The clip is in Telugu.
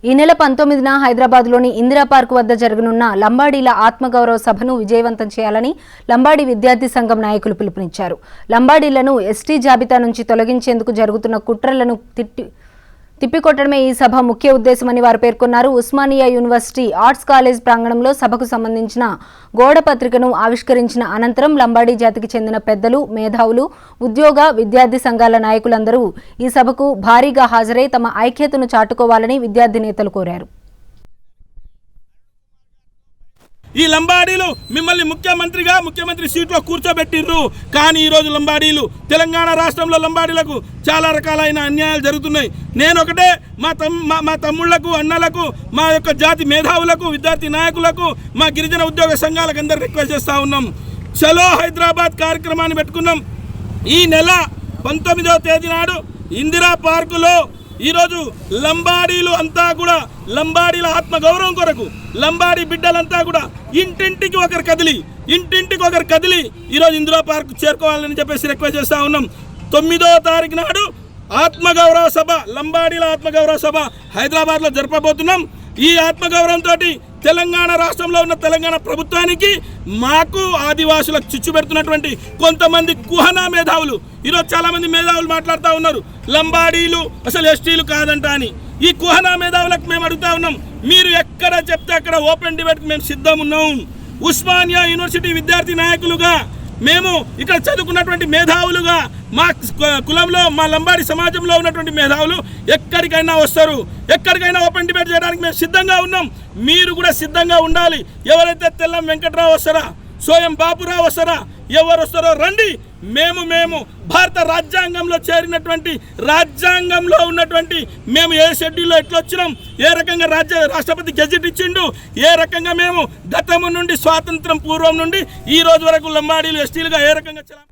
ఈ నెల 19న హైదరాబాద్లోని ఇందిరా పార్క్ వద్ద జరగనున్న లంబాడీల ఆత్మగౌరవ సభను విజయవంతం చేయాలని లంబాడీ విద్యార్థి సంఘం నాయకులు పిలుపునిచ్చారు. లంబాడీలను ఎస్టీ జాబితా నుంచి తొలగించేందుకు జరుగుతున్న కుట్రలను తిప్పికొట్టడమే ఈ సభ ముఖ్య ఉద్దేశమని వారు పేర్కొన్నారు. ఉస్మానియా యూనివర్సిటీ ఆర్ట్స్ కాలేజ్ ప్రాంగణంలో సభకు సంబంధించిన గోడ పత్రికను ఆవిష్కరించిన అనంతరం లంబాడీ జాతికి చెందిన పెద్దలు, మేధావులు, ఉద్యోగ, విద్యార్థి సంఘాల నాయకులందరూ ఈ సభకు భారీగా హాజరై తమ ఐక్యతను చాటుకోవాలని విద్యార్థి నేతలు కోరారు. ఈ లంబాడీలు మిమ్మల్ని ముఖ్యమంత్రి సీట్లో కూర్చోబెట్టిర్రు. కానీ ఈరోజు లంబాడీలు తెలంగాణ రాష్ట్రంలో లంబాడీలకు చాలా రకాలైన అన్యాయాలు జరుగుతున్నాయి. నేను ఒకటే మా తమ్ముళ్లకు, అన్నలకు, మా యొక్క జాతి మేధావులకు, విద్యార్థి నాయకులకు, మా గిరిజన ఉద్యోగ సంఘాలకు అందరూ రిక్వెస్ట్ చేస్తూ ఉన్నాం. చలో హైదరాబాద్ కార్యక్రమాన్ని పెట్టుకున్నాం. ఈ నెల 19వ తేదీ నాడు ఇందిరా పార్కులో ఈరోజు లంబాడీలు అంతా కూడా లంబాడీల ఆత్మగౌరవం కొరకు లంబాడీ బిడ్డలంతా కూడా ఇంటింటికి ఒకరు కదిలి ఈరోజు ఇందిరా పార్క్ చేరుకోవాలని చెప్పేసి రిక్వెస్ట్ చేస్తూ ఉన్నాం. 9వ తారీఖు నాడు ఆత్మగౌరవ సభ, లంబాడీల ఆత్మగౌరవ సభ హైదరాబాద్లో జరపబోతున్నాం. ఈ ఆత్మగౌరవంతో తెలంగాణ రాష్ట్రంలో ఉన్న తెలంగాణ ప్రభుత్వానికి, మాకు ఆదివాసులకు చిచ్చు పెడుతున్నటువంటి కొంతమంది కుహనా మేధావులు, ఈరోజు చాలామంది మేధావులు మాట్లాడుతూ ఉన్నారు లంబాడీలు అసలు ఎస్టీలు కాదంట అని. ఈ కుహనా మేధావులకు మేము అడుగుతా ఉన్నాం, మీరు ఎక్కడ చెప్తే అక్కడ ఓపెన్ డిబేట్కి మేము సిద్ధం ఉన్నాం. ఉస్మానియా యూనివర్సిటీ విద్యార్థి నాయకులుగా, మేము ఇక్కడ చదువుకున్నటువంటి మేధావులుగా, మా కులంలో, మా లంబాడి సమాజంలో ఉన్నటువంటి మేధావులు ఎక్కడికైనా వస్తారు, ఎక్కడికైనా ఓపెన్ డిబేట్ చేయడానికి మేము సిద్ధంగా ఉన్నాం. మీరు కూడా సిద్ధంగా ఉండాలి. ఎవరైతే తెల్లం వెంకట్రావు వస్తారా, సోయం బాపురావు వస్తారా, ఎవరు వస్తారో రండి. మేము భారత రాజ్యాంగంలో చేరినటువంటి, రాజ్యాంగంలో ఉన్నటువంటి మేము ఏ షెడ్యూల్లో ఎట్లా వచ్చినాం, ఏ రకంగా రాష్ట్రపతి గెజెట్ ఇచ్చిండు, ఏ రకంగా మేము గతము నుండి స్వాతంత్రం పూర్వం నుండి ఈ రోజు వరకు లంబాడీలు ఎస్టీలుగా ఏ రకంగా